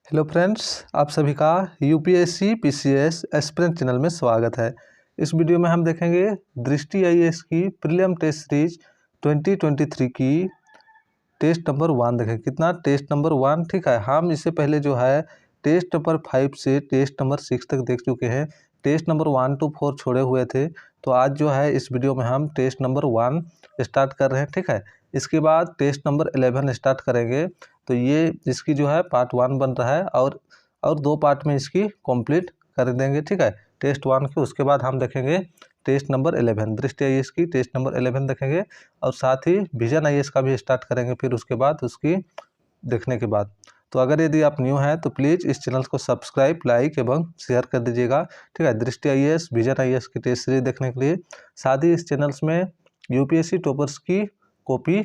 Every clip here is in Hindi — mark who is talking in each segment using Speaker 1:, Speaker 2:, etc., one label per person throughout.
Speaker 1: हेलो फ्रेंड्स, आप सभी का यूपीएससी पीसीएस एस्पिरेंट चैनल में स्वागत है। इस वीडियो में हम देखेंगे दृष्टि आईएएस की प्रीलिम टेस्ट सीरीज 2023 की टेस्ट नंबर 1 देखें। कितना? Test number 1। ठीक है, हम इससे पहले जो है टेस्ट नंबर 5 से टेस्ट नंबर 6 तक देख चुके हैं। टेस्ट नंबर 1 to 4 छोड़े हुए थे, तो आज जो है इस वीडियो में हम टेस्ट नंबर 1 स्टार्ट कर रहे हैं। ठीक है, इसके बाद टेस्ट नंबर 11 स्टार्ट करेंगे। तो ये इसकी जो है पार्ट 1 बन रहा है और 2 पार्ट में इसकी कंप्लीट कर देंगे। ठीक है, टेस्ट 1 के उसके बाद हम देखेंगे टेस्ट नंबर 11 दृष्टि आईएएस की टेस्ट नंबर 11 देखेंगे और साथ ही विजन आईएएस का भी स्टार्ट करेंगे फिर उसके बाद उसकी देखने के बाद। तो अगर यदि आप न्यू हैं तो प्लीज़ इस चैनल को सब्सक्राइब, लाइक एवं शेयर कर दीजिएगा। ठीक है, दृष्टि आईएएस विजन आईएएस की टेस्ट सीरीज देखने के लिए। साथ ही इस चैनल्स में यूपीएससी टॉपर्स की कॉपी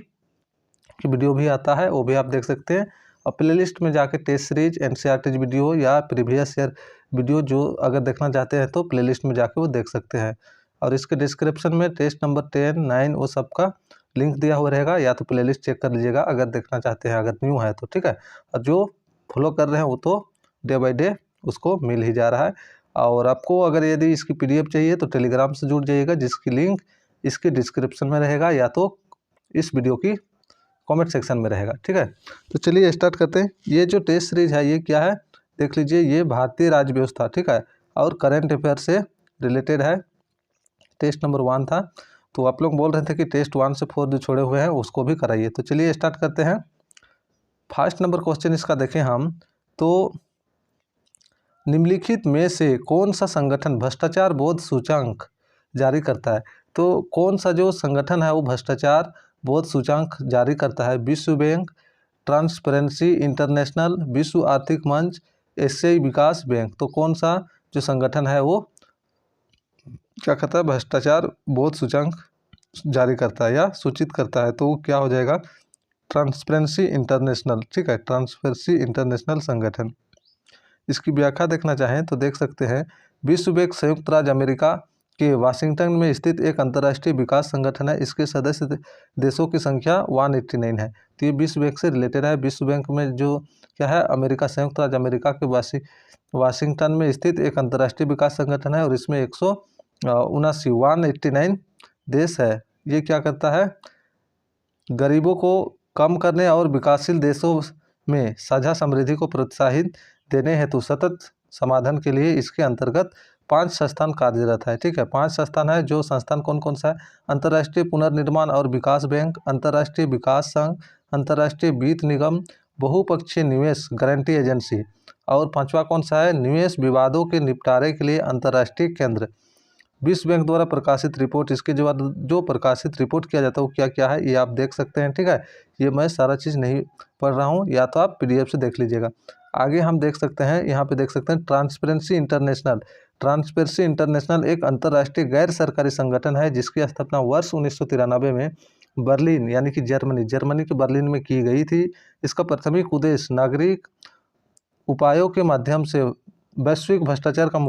Speaker 1: की वीडियो भी आता है, वो भी आप देख सकते हैं। और प्लेलिस्ट में जाके टेस्ट सीरीज, एनसीईआरटी वीडियो या प्रीवियस ईयर वीडियो जो अगर देखना चाहते हैं तो प्लेलिस्ट में जाके वो देख सकते हैं। और इसके डिस्क्रिप्शन में टेस्ट नंबर 10, 9 वो सब का लिंक दिया हुआ रहेगा, या तो प्लेलिस्ट चेक कर लीजिएगा अगर देखना चाहते हैं, अगर न्यू है तो। ठीक है, और जो फॉलो कर रहे हैं वो तो डे बाई डे उसको मिल ही जा रहा है। और आपको अगर यदि इसकी पीडीएफ चाहिए तो टेलीग्राम से जुड़ जाइएगा, जिसकी लिंक इसके डिस्क्रिप्शन में रहेगा या तो इस वीडियो की कमेंट सेक्शन में रहेगा। ठीक है, तो चलिए स्टार्ट करते हैं। ये जो टेस्ट सीरीज है ये क्या है देख लीजिए। ये भारतीय राज्य व्यवस्था, ठीक है, और करंट अफेयर से रिलेटेड है। टेस्ट नंबर 1 था, तो आप लोग बोल रहे थे कि टेस्ट 1 से 4 जो छोड़े हुए हैं उसको भी कराइए। तो चलिए स्टार्ट करते हैं। फर्स्ट नंबर क्वेश्चन इसका देखें हम तो, निम्नलिखित में से कौन सा संगठन भ्रष्टाचार बोध सूचांक जारी करता है? तो कौन सा जो संगठन है वो भ्रष्टाचार बोध सूचांक जारी करता है? विश्व बैंक, ट्रांसपेरेंसी इंटरनेशनल, विश्व आर्थिक मंच, एशियाई विकास बैंक। तो कौन सा जो संगठन है वो क्या करता है? भ्रष्टाचार बोध सूचांक जारी करता है या सूचित करता है। तो वो क्या हो जाएगा? Transparency international. ठीक है, ट्रांसपेरेंसी इंटरनेशनल संगठन। इसकी व्याख्या देखना चाहें तो देख सकते हैं। विश्व बैंक संयुक्त राज्य अमेरिका के वाशिंगटन में स्थित एक अंतर्राष्ट्रीय विकास संगठन है। इसके सदस्य देशों की संख्या 189 है। तो ये विश्व बैंक से रिलेटेड है। विश्व बैंक में जो क्या है, अमेरिका, संयुक्त राज्य अमेरिका के वाशिंगटन में स्थित एक अंतर्राष्ट्रीय विकास संगठन है और इसमें 189 देश है। ये क्या करता है? गरीबों को कम करने और विकासशील देशों में साझा समृद्धि को प्रोत्साहित देने हेतु सतत समाधान के लिए इसके अंतर्गत 5 संस्थान कार्यरत है। ठीक है, 5 संस्थान है। जो संस्थान कौन कौन सा है? अंतर्राष्ट्रीय पुनर्निर्माण और विकास बैंक, अंतर्राष्ट्रीय विकास संघ, अंतर्राष्ट्रीय वित्त निगम, बहुपक्षीय निवेश गारंटी एजेंसी, और 5वां कौन सा है? निवेश विवादों के निपटारे के लिए अंतर्राष्ट्रीय केंद्र। विश्व बैंक द्वारा प्रकाशित रिपोर्ट, इसके जो प्रकाशित रिपोर्ट किया जाता है वो क्या क्या है ये आप देख सकते हैं। ठीक है, ये मैं सारा चीज़ नहीं पढ़ रहा हूँ, या तो आप पीडीएफ से देख लीजिएगा। आगे हम देख सकते हैं, यहाँ पे देख सकते हैं ट्रांसपेरेंसी इंटरनेशनल। ट्रांसपेरेंसी इंटरनेशनल एक अंतर्राष्ट्रीय गैर सरकारी संगठन है जिसकी स्थापना वर्ष 1993 में बर्लिन यानी कि जर्मनी के बर्लिन में की गई थी। इसका प्राथमिक उद्देश्य नागरिक उपायों के माध्यम से वैश्विक भ्रष्टाचार का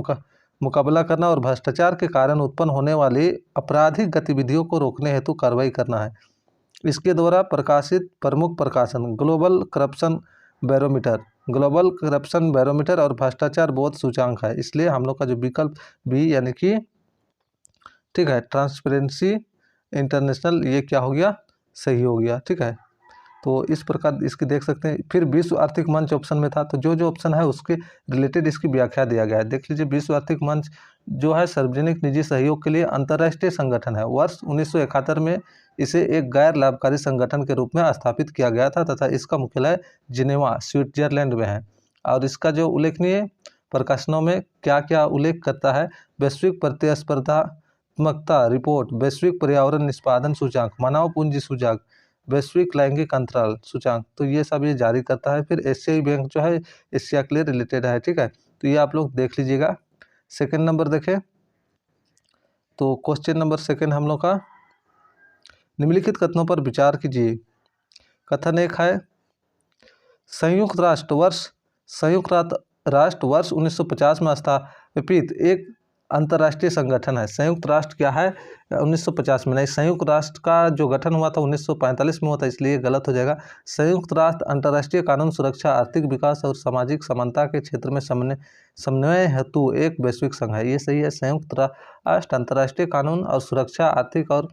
Speaker 1: मुकाबला करना और भ्रष्टाचार के कारण उत्पन्न होने वाली आपराधिक गतिविधियों को रोकने हेतु कार्रवाई करना है। इसके द्वारा प्रकाशित प्रमुख प्रकाशन ग्लोबल करप्शन बैरोमीटर और भ्रष्टाचार बोध सूचांक है। इसलिए हम लोग का जो विकल्प भी यानी कि ठीक है, ट्रांसपेरेंसी इंटरनेशनल, ये क्या हो गया? सही हो गया। ठीक है, तो इस प्रकार इसकी देख सकते हैं। फिर विश्व आर्थिक मंच ऑप्शन में था, तो जो ऑप्शन है उसके रिलेटेड इसकी व्याख्या दिया गया है। देख लीजिए, विश्व आर्थिक मंच जो है सार्वजनिक निजी सहयोग के लिए अंतर्राष्ट्रीय संगठन है। वर्ष 1971 में इसे एक गैर लाभकारी संगठन के रूप में स्थापित किया गया था तथा इसका मुख्यालय जिनेवा, स्विट्जरलैंड में है। और इसका जो उल्लेखनीय प्रकाशनों में क्या क्या उल्लेख करता है? वैश्विक प्रतिस्पर्धात्मकता रिपोर्ट, वैश्विक पर्यावरण निष्पादन सूचांक, मानव पूंजी सूचांक, वैश्विक लैंगिक अंतराल सूचांक। तो ये सब ये जारी करता है। फिर एशियाई बैंक जो है एशिया के लिए रिलेटेड है। ठीक है, तो ये आप लोग देख लीजिएगा। सेकंड नंबर देखें तो क्वेश्चन नंबर सेकंड हम लोग का, निम्नलिखित कथनों पर विचार कीजिए। कथन 1 है, संयुक्त राष्ट्र वर्ष 1950 में स्थापित एक अंतर्राष्ट्रीय संगठन है। संयुक्त राष्ट्र क्या है 1950 में, नहीं, संयुक्त राष्ट्र का जो गठन हुआ था 1945 में हुआ था, इसलिए गलत हो जाएगा। संयुक्त राष्ट्र अंतर्राष्ट्रीय कानून सुरक्षा, आर्थिक विकास और सामाजिक समानता के क्षेत्र में समन्वय हेतु एक वैश्विक संघ है। ये सही है। संयुक्त राष्ट्र अंतर्राष्ट्रीय कानून और सुरक्षा, आर्थिक और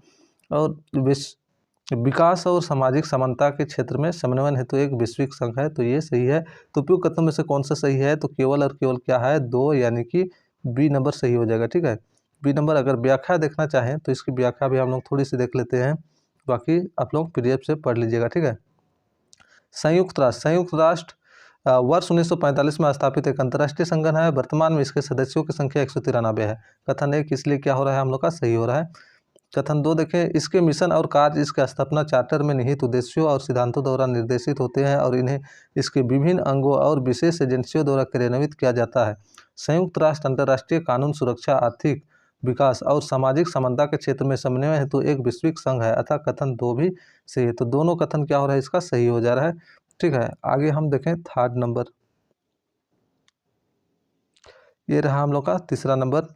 Speaker 1: विकास और सामाजिक समानता के क्षेत्र में समन्वय हेतु एक वैश्विक संघ है, तो ये सही है। तो उपयुक्त कथनों में से कौन सा सही है, तो केवल और केवल क्या है 2, यानी कि बी नंबर सही हो जाएगा। ठीक है, बी नंबर। अगर व्याख्या देखना चाहें तो इसकी व्याख्या भी हम लोग थोड़ी सी देख लेते हैं, बाकी आप लोग PDF से पढ़ लीजिएगा। ठीक है, संयुक्त राष्ट्र वर्ष 1945 में स्थापित एक अंतर्राष्ट्रीय संगठन है। वर्तमान में इसके सदस्यों की संख्या 193 है। कथन 1 इसलिए क्या हो रहा है हम लोग का सही हो रहा है। कथन 2 देखें, इसके मिशन और कार्य इसके स्थापना चार्टर में निहित उद्देश्यों और सिद्धांतों द्वारा निर्देशित होते हैं और इन्हें इसके विभिन्न अंगों और विशेष एजेंसियों द्वारा क्रियान्वित किया जाता है। संयुक्त राष्ट्र अंतर्राष्ट्रीय कानून सुरक्षा, आर्थिक विकास और सामाजिक समानता के क्षेत्र में समन्वय हेतु एक वैश्विक संघ है, अतः कथन 2 भी सही है। तो दोनों कथन क्या हो रहा है, इसका सही हो जा रहा है। ठीक है, आगे हम देखें थर्ड नंबर, ये रहा हम लोग का तीसरा नंबर।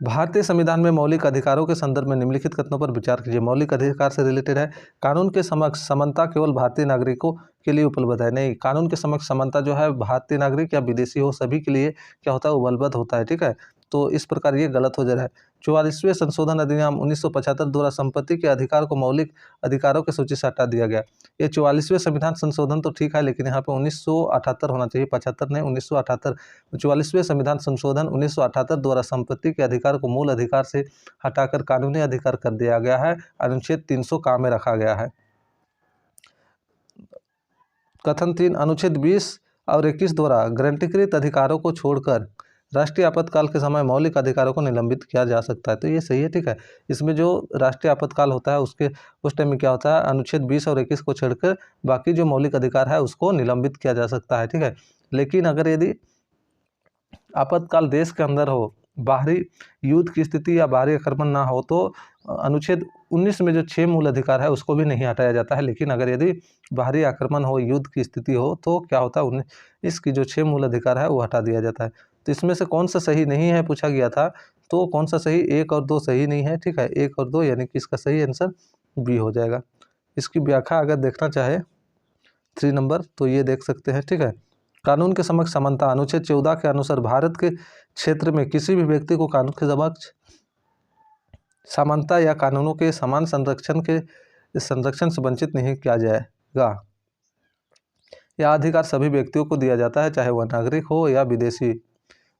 Speaker 1: भारतीय संविधान में मौलिक अधिकारों के संदर्भ में निम्नलिखित कथनों पर विचार कीजिए। मौलिक अधिकार से रिलेटेड है। कानून के समक्ष समानता केवल भारतीय नागरिकों के लिए उपलब्ध है। नहीं, कानून के समक्ष समानता जो है भारतीय नागरिक या विदेशी हो सभी के लिए क्या होता है, उपलब्ध होता है। ठीक है, तो इस प्रकार ये गलत हो जा रहा है। 44वें संशोधन अधिनियम 1975 द्वारा संपत्ति के अधिकार को मौलिक अधिकारों की सूची से हटा दिया गया। ये 44वें संविधान संशोधन तो ठीक है, लेकिन यहाँ पे 1978 होना चाहिए, 75 नहीं, 1978। 44वें संविधान संशोधन 1978 द्वारा संपत्ति के अधिकार को मूल अधिकार से हटाकर कानूनी अधिकार कर दिया गया है। अनुच्छेद 300 काम में रखा गया है। कथन 3, अनुच्छेद 20 और 21 द्वारा गारंटीकृत अधिकारों को छोड़कर राष्ट्रीय आपातकाल के समय मौलिक अधिकारों को निलंबित किया जा सकता है, तो ये सही है। ठीक है, इसमें जो राष्ट्रीय आपातकाल होता है उस टाइम में क्या होता है, अनुच्छेद 20 और 21 को छोड़कर बाकी जो मौलिक अधिकार है उसको निलंबित किया जा सकता है। ठीक है, लेकिन अगर यदि आपातकाल देश के अंदर हो, बाहरी युद्ध की स्थिति या बाहरी आक्रमण ना हो, तो अनुच्छेद 19 में जो 6 मूल अधिकार है उसको भी नहीं हटाया जाता है। लेकिन अगर यदि बाहरी आक्रमण हो, युद्ध की स्थिति हो, तो क्या होता है, इसकी जो 6 मूल अधिकार है वो हटा दिया जाता है। तो इसमें से कौन सा सही नहीं है पूछा गया था, तो कौन सा सही, 1 और 2 सही नहीं है। ठीक है, 1 और 2, यानी कि इसका सही आंसर बी हो जाएगा। इसकी व्याख्या अगर देखना चाहे 3 नंबर, तो ये देख सकते हैं। ठीक है, कानून के समक्ष समानता, अनुच्छेद 14 के अनुसार भारत के क्षेत्र में किसी भी व्यक्ति को कानून के समक्ष समानता या कानूनों के समान संरक्षण से वंचित नहीं किया जाएगा। यह अधिकार सभी व्यक्तियों को दिया जाता है, चाहे वह नागरिक हो या विदेशी,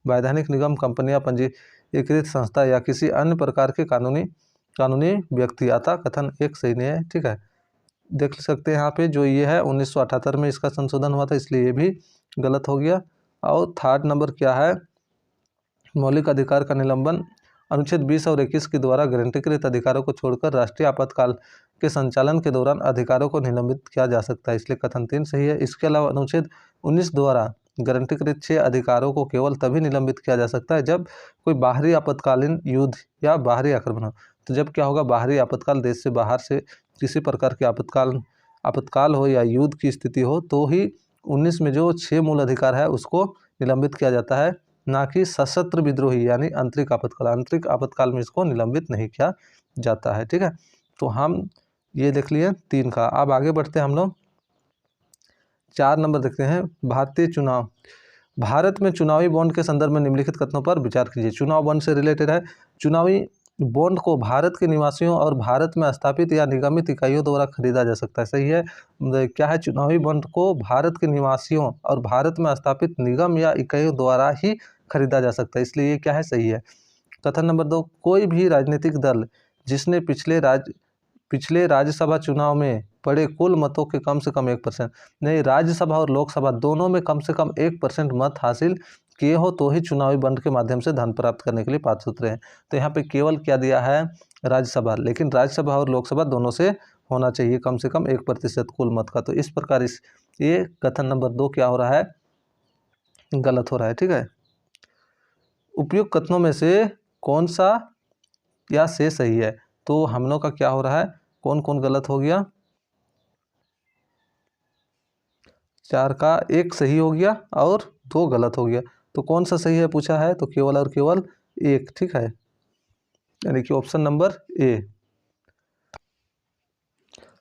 Speaker 1: वैधानिक निगम, कंपनियां, पंजीकृत संस्था या किसी अन्य प्रकार के कानूनी व्यक्ति। अतः कथन 1 सही नहीं है। ठीक है, देख सकते हैं यहाँ पे जो ये है 1978 में इसका संशोधन हुआ था, इसलिए ये भी गलत हो गया। और थर्ड नंबर क्या है, मौलिक अधिकार का निलंबन, अनुच्छेद 20 और 21 के द्वारा गारंटीकृत अधिकारों को छोड़कर राष्ट्रीय आपातकाल के संचालन के दौरान अधिकारों को निलंबित किया जा सकता है, इसलिए कथन 3 सही है। इसके अलावा अनुच्छेद 19 द्वारा गारंटीकृत 6 अधिकारों को केवल तभी निलंबित किया जा सकता है जब कोई बाहरी आपातकालीन युद्ध या बाहरी आक्रमण हो। तो जब क्या होगा, बाहरी आपातकाल, देश से बाहर से किसी प्रकार के आपातकाल हो या युद्ध की स्थिति हो, तो ही 19 में जो 6 मूल अधिकार है उसको निलंबित किया जाता है, ना कि सशस्त्र विद्रोही यानी आंतरिक आपातकाल। आंतरिक आपातकाल में इसको निलंबित नहीं किया जाता है। ठीक है, तो हम ये देख लिए 3 का। अब आगे बढ़ते हैं हम लोग 4 नंबर देखते हैं, भारतीय चुनाव। भारत में चुनावी बॉन्ड के संदर्भ में निम्नलिखित कथनों पर विचार कीजिए। चुनाव बॉन्ड से रिलेटेड है। चुनावी बॉन्ड को भारत के निवासियों और भारत में स्थापित या निगमित इकाइयों द्वारा खरीदा जा सकता है, सही है। क्या है, चुनावी बॉन्ड को भारत के निवासियों और भारत में स्थापित निगम या इकाइयों द्वारा ही खरीदा जा सकता है, इसलिए ये क्या है, सही है। कथन नंबर 2, कोई भी राजनीतिक दल जिसने पिछले राज्यसभा चुनाव में पड़े कुल मतों के कम से कम 1%, नहीं, राज्यसभा और लोकसभा दोनों में कम से कम 1% मत हासिल किए हो तो ही चुनावी बॉन्ड के माध्यम से धन प्राप्त करने के लिए पात्र होते हैं। तो यहाँ पे केवल क्या दिया है, राज्यसभा, लेकिन राज्यसभा और लोकसभा दोनों से होना चाहिए कम से कम 1% कुल मत का। तो इस प्रकार ये कथन नंबर 2 क्या हो रहा है, गलत हो रहा है। ठीक है, उपयुक्त कथनों में से कौन सा या से सही है, तो हम लोग का क्या हो रहा है, कौन कौन गलत हो गया, 4 का 1 सही हो गया और 2 गलत हो गया। तो कौन सा सही है पूछा है, तो केवल और केवल एक, ठीक है, यानी कि ऑप्शन नंबर ए।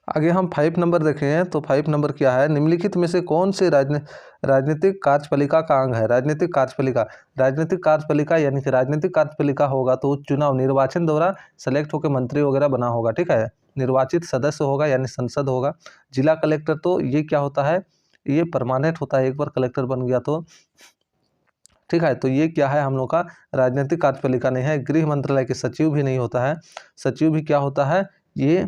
Speaker 1: आगे हम 5 नंबर देखें तो 5 नंबर क्या है, निम्नलिखित में से कौन से राजनीतिक कार्यपालिका का अंग है। राजनीतिक कार्यपालिका यानी कि राजनीतिक कार्यपालिका होगा तो चुनाव निर्वाचन द्वारा सेलेक्ट होकर मंत्री वगैरह बना होगा, ठीक है, निर्वाचित सदस्य होगा यानी संसद होगा। जिला कलेक्टर तो ये क्या होता है, ये परमानेंट होता है, एक बार कलेक्टर बन गया तो, ठीक है, तो ये क्या है हम लोग का राजनीतिक कार्यपालिका नहीं है। गृह मंत्रालय के सचिव भी नहीं होता है, सचिव भी क्या होता है, ये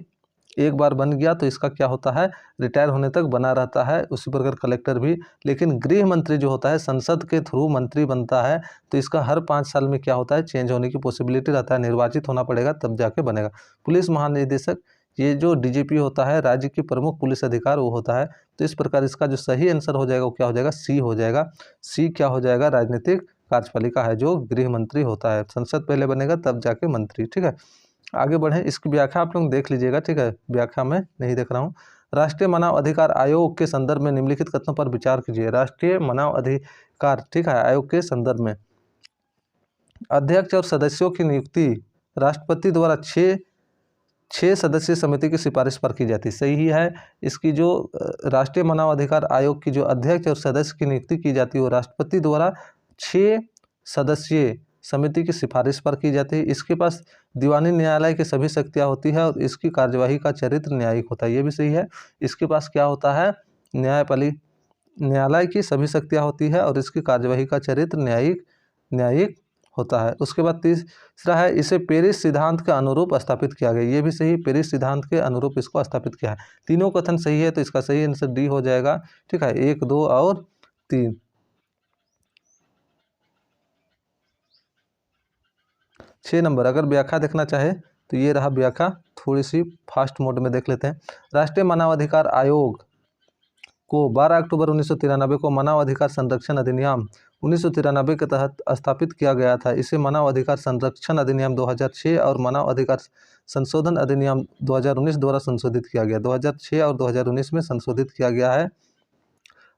Speaker 1: एक बार बन गया तो इसका क्या होता है, रिटायर होने तक बना रहता है, उसी प्रकार कलेक्टर भी। लेकिन गृह मंत्री जो होता है संसद के थ्रू मंत्री बनता है, तो इसका हर 5 साल में क्या होता है, चेंज होने की पॉसिबिलिटी रहता है, निर्वाचित होना पड़ेगा तब जाके बनेगा। पुलिस महानिदेशक, ये जो डीजीपी होता है राज्य की प्रमुख पुलिस अधिकार वो होता है। तो इस प्रकार इसका जो सही आंसर हो जाएगा वो क्या हो जाएगा, सी हो जाएगा। सी क्या हो जाएगा, राजनीतिक कार्यपालिका है जो गृह मंत्री होता है, संसद पहले बनेगा तब जाके मंत्री, ठीक है। आगे बढ़ें, इसकी व्याख्या आप लोग देख लीजिएगा, ठीक है, व्याख्या में नहीं देख रहा हूँ। राष्ट्रीय मानव अधिकार आयोग के संदर्भ में निम्नलिखित कथनों पर विचार कीजिए। राष्ट्रीय मानव अधिकार, ठीक है, आयोग के संदर्भ में अध्यक्ष और सदस्यों की नियुक्ति राष्ट्रपति द्वारा 6 सदस्यीय समिति की सिफारिश पर की जाती है, सही है। इसकी जो राष्ट्रीय मानव अधिकार आयोग की जो अध्यक्ष और सदस्य की नियुक्ति की जाती है वो राष्ट्रपति द्वारा 6 सदस्यीय समिति की सिफारिश पर की जाती है। इसके पास दीवानी न्यायालय की सभी शक्तियाँ होती है और इसकी कार्यवाही का चरित्र न्यायिक होता है, ये भी सही है। इसके पास क्या होता है, न्यायालय की सभी शक्तियाँ होती है और इसकी कार्यवाही का चरित्र न्यायिक होता है। उसके बाद तीसरा है, इसे पेरिस सिद्धांत के अनुरूप स्थापित किया गया, ये भी सही, पेरिस सिद्धांत के अनुरूप इसको स्थापित किया है। तीनों कथन सही है तो इसका सही आंसर डी हो जाएगा, ठीक है, 1, 2 और 3। 6 नंबर, अगर व्याख्या देखना चाहे तो ये रहा व्याख्या, थोड़ी सी फास्ट मोड में देख लेते हैं। राष्ट्रीय मानवाधिकार आयोग को 12 अक्टूबर 1993 को मानव अधिकार संरक्षण अधिनियम 1993 के तहत स्थापित किया गया था। इसे मानव अधिकार संरक्षण अधिनियम 2006 और मानव अधिकार संशोधन अधिनियम 2019 द्वारा संशोधित किया गया, 2006 और 2019 में संशोधित किया गया है।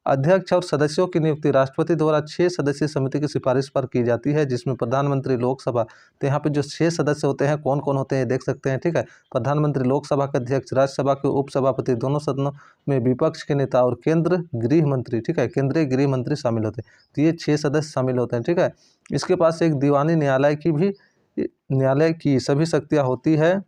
Speaker 1: अध्यक्ष और सदस्यों की नियुक्ति राष्ट्रपति द्वारा 6 सदस्यीय समिति की सिफारिश पर की जाती है, जिसमें प्रधानमंत्री, लोकसभा, तो यहाँ पे जो 6 सदस्य होते हैं कौन कौन होते हैं देख सकते हैं, ठीक है। प्रधानमंत्री, लोकसभा के अध्यक्ष, राज्यसभा के उपसभापति, दोनों सदनों में विपक्ष के नेता और केंद्र गृह मंत्री, ठीक है, केंद्रीय गृह मंत्री शामिल होते हैं। तो ये 6 सदस्य शामिल होते हैं, ठीक है। इसके पास एक दीवानी न्यायालय की सभी शक्तियाँ होती है।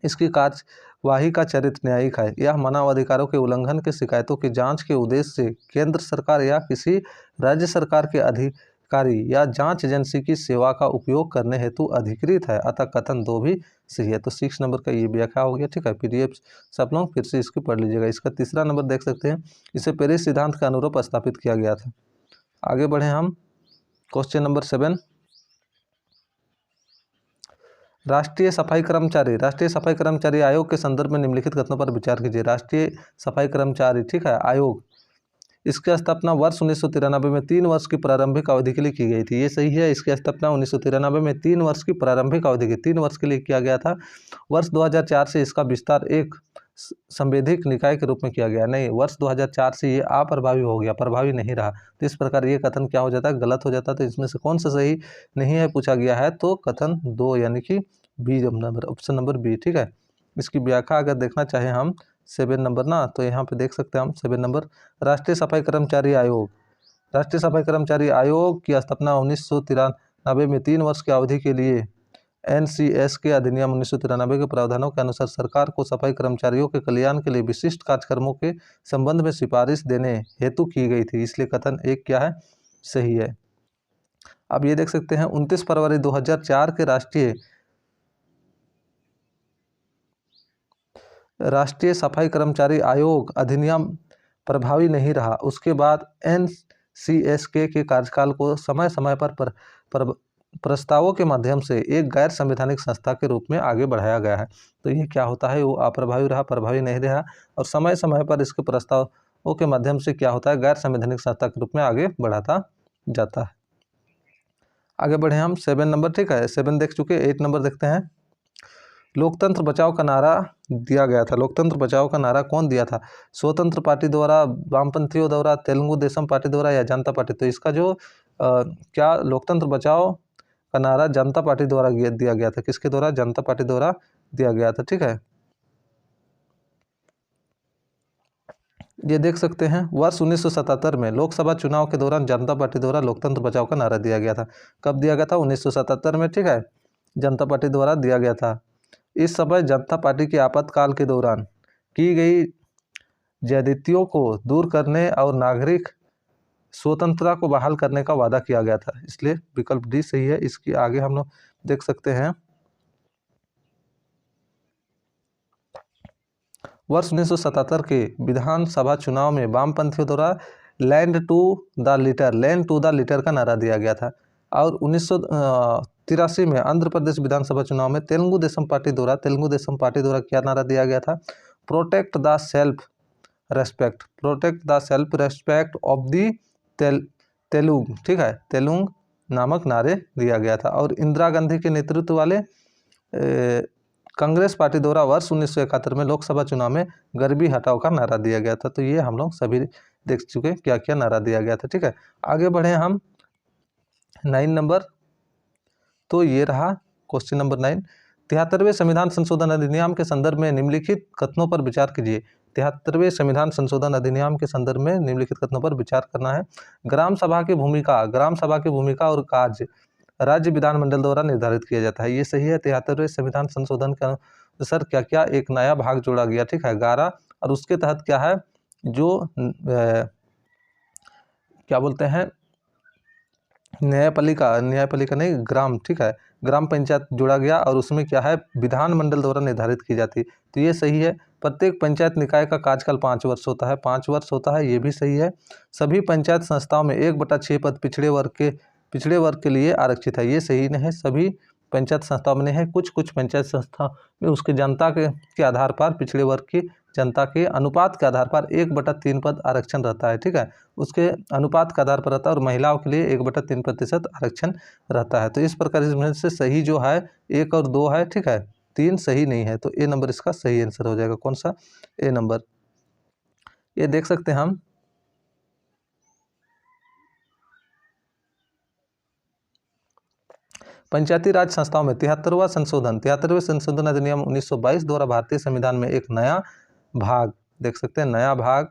Speaker 1: इसकी कार्यवाही का चरित्र न्यायिक है। यह मानव अधिकारों के उल्लंघन के शिकायतों की जांच के उद्देश्य से केंद्र सरकार या किसी राज्य सरकार के अधिकारी या जांच एजेंसी की सेवा का उपयोग करने हेतु अधिकृत है, अतः कथन 2 भी सही है। तो 6 नंबर का ये व्याख्या हो गया, ठीक है। PDF सब लोग फिर से इसकी पढ़ लीजिएगा। इसका तीसरा नंबर देख सकते हैं, इसे पेरिस सिद्धांत के अनुरूप स्थापित किया गया था। आगे बढ़े हम, क्वेश्चन नंबर 7, राष्ट्रीय सफाई कर्मचारी आयोग के संदर्भ में निम्नलिखित कथनों पर विचार कीजिए। राष्ट्रीय सफाई कर्मचारी, ठीक है, आयोग, इसकी स्थापना वर्ष 1993 में 3 वर्ष की प्रारंभिक अवधि के लिए की गई थी, ये सही है। इसकी स्थापना 1993 में 3 वर्ष की प्रारंभिक अवधि के 3 वर्ष के लिए किया गया था। वर्ष 2004 से इसका विस्तार एक संवैधानिक निकाय के रूप में किया गया, नहीं, वर्ष 2004 से ये अप्रभावी हो गया, प्रभावी नहीं रहा। तो इस प्रकार ये कथन क्या हो जाता है, गलत हो जाता है। तो इसमें से कौन सा सही नहीं है पूछा गया है, तो कथन 2 यानी कि B number, option number B, ठीक है। इसकी व्याख्या अगर देखना चाहें हम 7 नंबर ना, तो यहाँ पे देख सकते हैं हम 7 नंबर, राष्ट्रीय सफाई कर्मचारी आयोग की स्थापना 1993 में 3 वर्ष की अवधि के लिए NCS के अधिनियम 1993 के प्रावधानों के अनुसार सरकार को सफाई कर्मचारियों के कल्याण के लिए विशिष्ट कार्यक्रमों के संबंध में सिफारिश देने हेतु की गई थी, इसलिए कथन 1 क्या है, सही है। अब ये देख सकते हैं 29 फरवरी 2004 के राष्ट्रीय सफाई कर्मचारी आयोग अधिनियम प्रभावी नहीं रहा। उसके बाद NCS के कार्यकाल को समय समय पर प्रस्तावों के माध्यम से एक गैर संवैधानिक संस्था के रूप में आगे बढ़ाया गया है। तो ये क्या होता है, वो अप्रभावी रहा, प्रभावी नहीं रहा, और समय समय पर इसके प्रस्तावों के माध्यम से क्या होता है, गैर संवैधानिक संस्था के रूप में आगे बढ़ाता जाता है। आगे बढ़े हम 7 नंबर, ठीक है, 7 देख चुके, 8 नंबर देखते हैं। लोकतंत्र बचाओ का नारा दिया गया था, लोकतंत्र बचाओ का नारा कौन दिया था, स्वतंत्र पार्टी द्वारा, वामपंथियों द्वारा, तेलुगु देशम पार्टी द्वारा या जनता पार्टी। तो इसका जो क्या लोकतंत्र बचाओ का नारा जनता पार्टी द्वारा दिया गया था? किसके द्वारा? जनता पार्टी द्वारा दिया गया था। ठीक है, ये देख सकते हैं वर्ष 1977 में लोकसभा चुनाव के दौरान जनता पार्टी द्वारा लोकतंत्र बचाओ का नारा दिया गया था। कब दिया गया था? 1977 में। ठीक है, जनता पार्टी द्वारा दिया गया था। इस समय जनता पार्टी के आपातकाल के दौरान की गई ज्यादतियों को दूर करने और नागरिक स्वतंत्रता को बहाल करने का वादा किया गया था, इसलिए विकल्प डी सही है। इसकी आगे हम लोग देख सकते हैं वर्ष 1977 के विधानसभा चुनाव में वामपंथियों द्वारा लैंड टू द लीटर का नारा दिया गया था। और 1983 में आंध्र प्रदेश विधानसभा चुनाव में तेलुगु देशम पार्टी द्वारा क्या नारा दिया गया था? Protect the self respect of the Telugu. ठीक है, तेलुगु नामक नारे दिया गया था। और इंदिरा गांधी के नेतृत्व वाले कांग्रेस पार्टी द्वारा वर्ष 1971 में लोकसभा चुनाव में गरीबी हटाओ का नारा दिया गया था। तो ये हम लोग सभी देख चुके क्या क्या नारा दिया गया था। ठीक है, आगे बढ़े हम 9 नंबर। तो ये रहा क्वेश्चन नंबर 9। 73वें संविधान संशोधन अधिनियम के संदर्भ में निम्नलिखित कथनों पर विचार कीजिए। 73वें संविधान संशोधन अधिनियम के संदर्भ में निम्नलिखित कथनों पर विचार करना है। ग्राम सभा की भूमिका और कार्य राज्य विधानमंडल द्वारा निर्धारित किया जाता है, ये सही है। 73वें संविधान संशोधन के अनुसार क्या क्या एक नया भाग जोड़ा गया। ठीक है, 11, और उसके तहत क्या है जो क्या बोलते हैं न्यायपालिका नहीं ग्राम, ठीक है, ग्राम पंचायत जोड़ा गया और उसमें क्या है विधानमंडल द्वारा निर्धारित की जाती है, तो ये सही है। प्रत्येक पंचायत निकाय का कार्यकाल 5 वर्ष होता है, 5 वर्ष होता है, ये भी सही है। सभी पंचायत संस्थाओं में 1/6 पद पिछड़े वर्ग के लिए आरक्षित है, ये सही नहीं है। सभी पंचायत संस्थाओं में नहीं है, कुछ पंचायत संस्था में उसके जनता के आधार पर पिछड़े वर्ग की जनता के अनुपात के आधार पर 1/3 पद आरक्षण रहता है। ठीक है, उसके अनुपात के आधार पर रहता है और महिलाओं के लिए 1/3% आरक्षण रहता है। तो इस प्रकार इसमें से सही जो है 1 और 2 है। ठीक है, 3 सही नहीं है, तो ए नंबर इसका सही आंसर हो जाएगा। कौन सा? ए नंबर। ये देख सकते हैं हम पंचायती राज संस्थाओं में 73वें संशोधन अधिनियम 1922 द्वारा भारतीय संविधान में एक नया भाग देख सकते हैं, नया भाग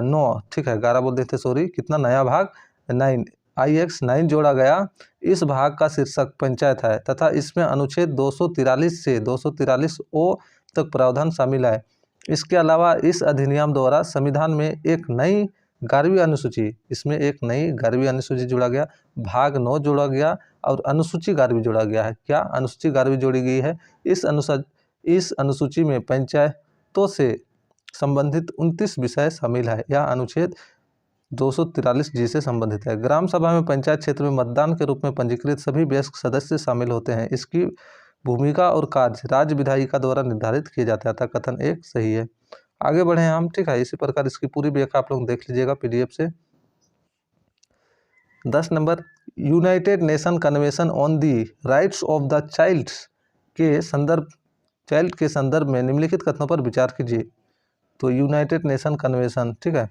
Speaker 1: 9, ठीक है 11 बोल देते सॉरी, कितना नया भाग 9 जोड़ा गया। इस भाग का शीर्षक पंचायत है तथा इसमें अनुच्छेद 243 से 243 ओ तक प्रावधान शामिल है। इसके अलावा इस अधिनियम द्वारा संविधान में एक नई 11वीं अनुसूची, इसमें एक नई 11वीं अनुसूची जोड़ा गया, भाग 9 जोड़ा गया और अनुसूची 11वीं जोड़ा गया है। क्या? अनुसूची 11वीं जोड़ी गई है। इस अनुसूची में पंचायतों से संबंधित 29 विषय शामिल है। यह अनुच्छेद 243 जी से संबंधित है। ग्राम सभा में पंचायत क्षेत्र में मतदान के रूप में पंजीकृत सभी वयस्क सदस्य शामिल होते हैं। इसकी भूमिका और कार्य राज्य विधायिका द्वारा निर्धारित किए जाते हैं। कथन 1 सही है। आगे बढ़े हम, ठीक है, इसी प्रकार इसकी पूरी व्याख्या आप लोग देख लीजिएगा पीडीएफ से। 10 number, United nation convention on the rights of the child के संदर्भ में निम्नलिखित कथनों पर विचार कीजिए। तो यूनाइटेड नेशन कन्वेंशन, ठीक है,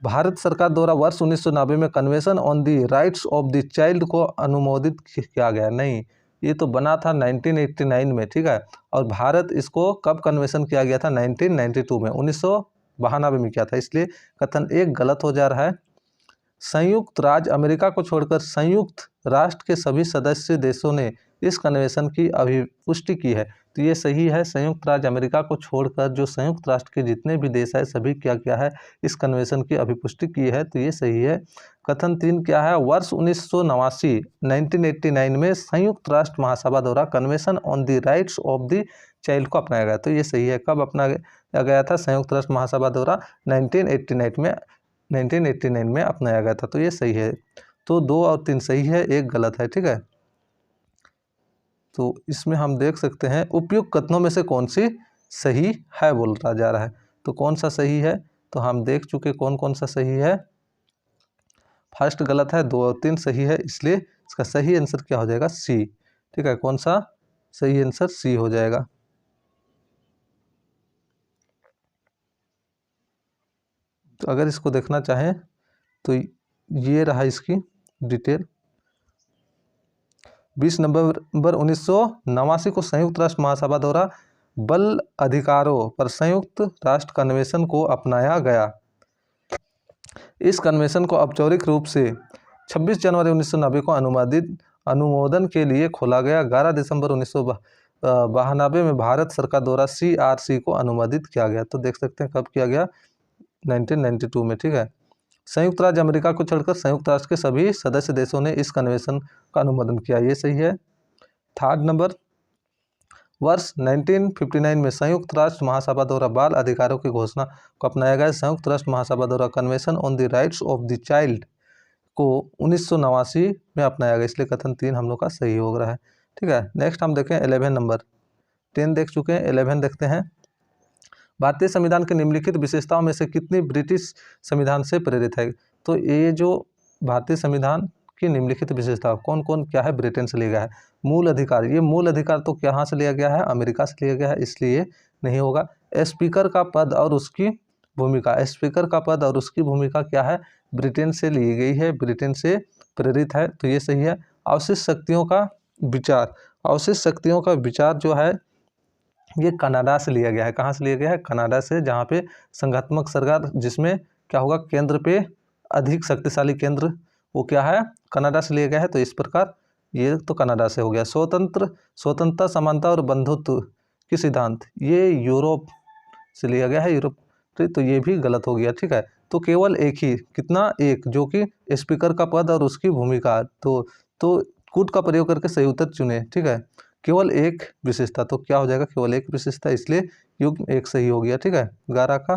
Speaker 1: भारत सरकार द्वारा वर्ष 1990 में convention on the rights of the child को अनुमोदित किया गया। नहीं, ये तो बना था 1989 में, ठीक है, और भारत इसको कब कन्वेंशन किया गया था? 1992 में, 1992 में किया था, इसलिए कथन 1 गलत हो जा रहा है। संयुक्त राज्य अमेरिका को छोड़कर संयुक्त राष्ट्र के सभी सदस्य देशों ने इस कन्वेंशन की अभिपुष्टि की है, तो ये सही है। संयुक्त राज्य अमेरिका को छोड़कर जो संयुक्त राष्ट्र के जितने भी देश है सभी क्या क्या है इस कन्वेंशन की अभिपुष्टि की है, तो ये सही है। कथन 3 क्या है? वर्ष 1989 में संयुक्त राष्ट्र महासभा द्वारा convention on the rights of the child को अपनाया गया, तो ये सही है। कब अपनाया गया था? संयुक्त राष्ट्र महासभा द्वारा 1989 में अपनाया गया था, तो ये सही है। तो 2 और 3 सही है, 1 गलत है, ठीक है। तो इसमें हम देख सकते हैं उपयुक्त कथनों में से कौन सी सही है बोला जा रहा है, तो कौन सा सही है? तो हम देख चुके कौन कौन सा सही है। फर्स्ट गलत है, 2 और 3 सही है, इसलिए इसका सही आंसर क्या हो जाएगा? सी, ठीक है। कौन सा सही आंसर? सी हो जाएगा। तो अगर इसको देखना चाहें तो ये रहा इसकी डिटेल। 20 नवंबर 1989 को संयुक्त राष्ट्र महासभा द्वारा बल अधिकारों पर संयुक्त राष्ट्र कन्वेंशन को अपनाया गया। इस कन्वेंशन को औपचारिक रूप से 26 जनवरी 1990 को अनुमोदन के लिए खोला गया। 11 दिसंबर 1992 में भारत सरकार द्वारा CRC को अनुमोदित किया गया। तो देख सकते हैं कब किया गया, 1992 में। ठीक है, संयुक्त राज्य अमेरिका को छोड़कर संयुक्त राष्ट्र के सभी सदस्य देशों ने इस कन्वेंशन का अनुमोदन किया, ये सही है। थर्ड नंबर, वर्ष 1959 में संयुक्त राष्ट्र महासभा द्वारा बाल अधिकारों की घोषणा को अपनाया गया। संयुक्त राष्ट्र महासभा द्वारा convention on the rights of the child को 1989 में अपनाया गया, इसलिए कथन 3 हम लोग का सही हो रहा है। ठीक है, नेक्स्ट हम देखें 11 नंबर। 10 देख चुके हैं, 11 देखते हैं। भारतीय संविधान की निम्नलिखित विशेषताओं में से कितनी ब्रिटिश संविधान से प्रेरित है? तो ये जो भारतीय संविधान की निम्नलिखित विशेषता कौन कौन क्या है, ब्रिटेन से लिया गया है। मूल अधिकार, ये मूल अधिकार तो कहाँ से लिया गया है, अमेरिका से लिया गया है, इसलिए नहीं होगा। स्पीकर का पद और उसकी भूमिका, स्पीकर का पद और उसकी भूमिका क्या है, ब्रिटेन से ली गई है, ब्रिटेन से प्रेरित है, तो ये सही है। अवशिष्ट शक्तियों का विचार, अवशिष्ट शक्तियों का विचार जो है ये कनाडा से लिया गया है। कहाँ से लिया गया है, कनाडा से, जहाँ पे संघात्मक सरकार, जिसमें क्या होगा, केंद्र पे अधिक शक्तिशाली केंद्र, वो क्या है, कनाडा से लिया गया है। तो इस प्रकार ये तो कनाडा से हो गया। स्वतंत्रता, समानता और बंधुत्व की सिद्धांत, ये यूरोप से लिया गया है, यूरोप, तो ये भी गलत हो गया। ठीक है, तो केवल एक ही, कितना, एक, जो कि स्पीकर का पद और उसकी भूमिका, तो कूट का प्रयोग करके सही उत्तर चुने। ठीक है, केवल एक विशेषता, तो क्या हो जाएगा, केवल एक विशेषता, इसलिए युग्म एक सही हो गया। ठीक है, 11 का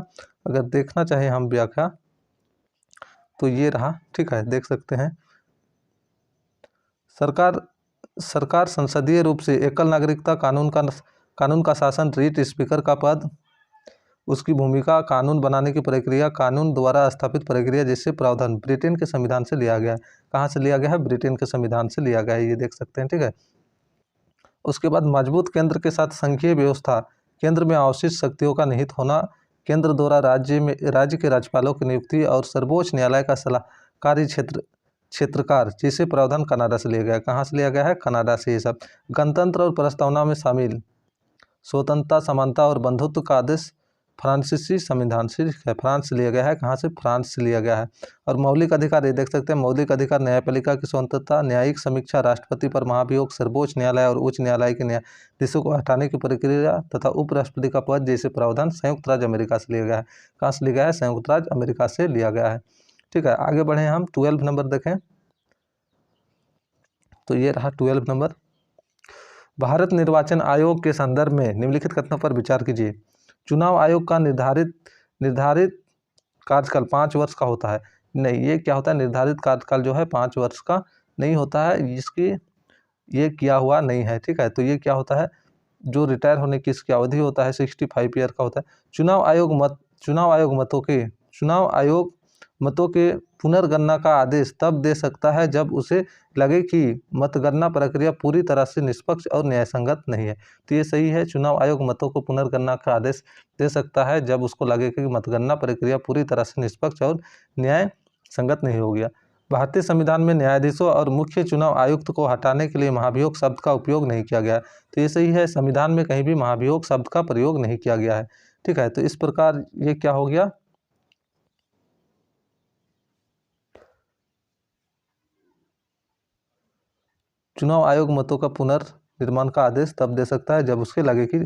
Speaker 1: अगर देखना चाहे हम व्याख्या तो ये रहा। ठीक है, देख सकते हैं। सरकार संसदीय रूप से एकल नागरिकता, कानून का शासन, रीट, स्पीकर का पद, उसकी भूमिका, कानून बनाने की प्रक्रिया, कानून द्वारा स्थापित प्रक्रिया जैसे प्रावधान ब्रिटेन के संविधान से लिया गया है। कहाँ से लिया गया है, ब्रिटेन के संविधान से लिया गया है, ये देख सकते हैं। ठीक है, उसके बाद मजबूत केंद्र के साथ संघीय व्यवस्था, केंद्र में अवशिष्ट शक्तियों का निहित होना, केंद्र द्वारा राज्य के राज्यपालों की नियुक्ति और सर्वोच्च न्यायालय का सलाहकारी क्षेत्रकार जैसे प्रावधान कनाडा से लिया गया है। कहाँ से लिया गया है, कनाडा से। ये सब गणतंत्र और प्रस्तावना में शामिल स्वतंत्रता, समानता और बंधुत्व का आदेश फ्रांसीसी संविधान से है, फ्रांस से लिया गया है। कहाँ से, फ्रांस से लिया गया है। और मौलिक अधिकार, ये देख सकते हैं, मौलिक अधिकार, न्यायपालिका की स्वतंत्रता, न्यायिक समीक्षा, राष्ट्रपति पर महाभियोग, सर्वोच्च न्यायालय और उच्च न्यायालय के न्यायाधीशों को हटाने की प्रक्रिया तथा उपराष्ट्रपति का पद जैसे प्रावधान संयुक्त राज्य अमेरिका से लिया गया है। कहाँ से लिया गया है, संयुक्त राज्य अमेरिका से लिया गया है। ठीक है, आगे बढ़े हम 12 नंबर देखें, तो ये रहा 12 नंबर। भारत निर्वाचन आयोग के संदर्भ में निम्नलिखित कथनों पर विचार कीजिए। चुनाव आयोग का निर्धारित कार्यकाल 5 वर्ष का होता है। नहीं, ये क्या होता है, निर्धारित कार्यकाल जो है 5 वर्ष का नहीं होता है, इसकी ये किया हुआ नहीं है। ठीक है, तो ये क्या होता है, जो रिटायर होने की इसकी अवधि होता है 65 ईयर का होता है। चुनाव आयोग मतों के पुनर्गणना का आदेश तब दे सकता है जब उसे लगे कि मतगणना प्रक्रिया पूरी तरह से निष्पक्ष और न्यायसंगत नहीं है। तो ये सही है, चुनाव आयोग मतों को पुनर्गणना का आदेश दे सकता है जब उसको लगे कि मतगणना प्रक्रिया पूरी तरह से निष्पक्ष और न्याय संगत नहीं हो गया। भारतीय संविधान में न्यायाधीशों और मुख्य चुनाव आयुक्त को हटाने के लिए महाभियोग शब्द का उपयोग नहीं किया गया। तो ये सही है, संविधान में कहीं भी महाभियोग शब्द का प्रयोग नहीं किया गया है। ठीक है, तो इस प्रकार ये क्या हो गया, चुनाव आयोग मतों का पुनर्निर्माण का आदेश तब दे सकता है जब उसके लगे कि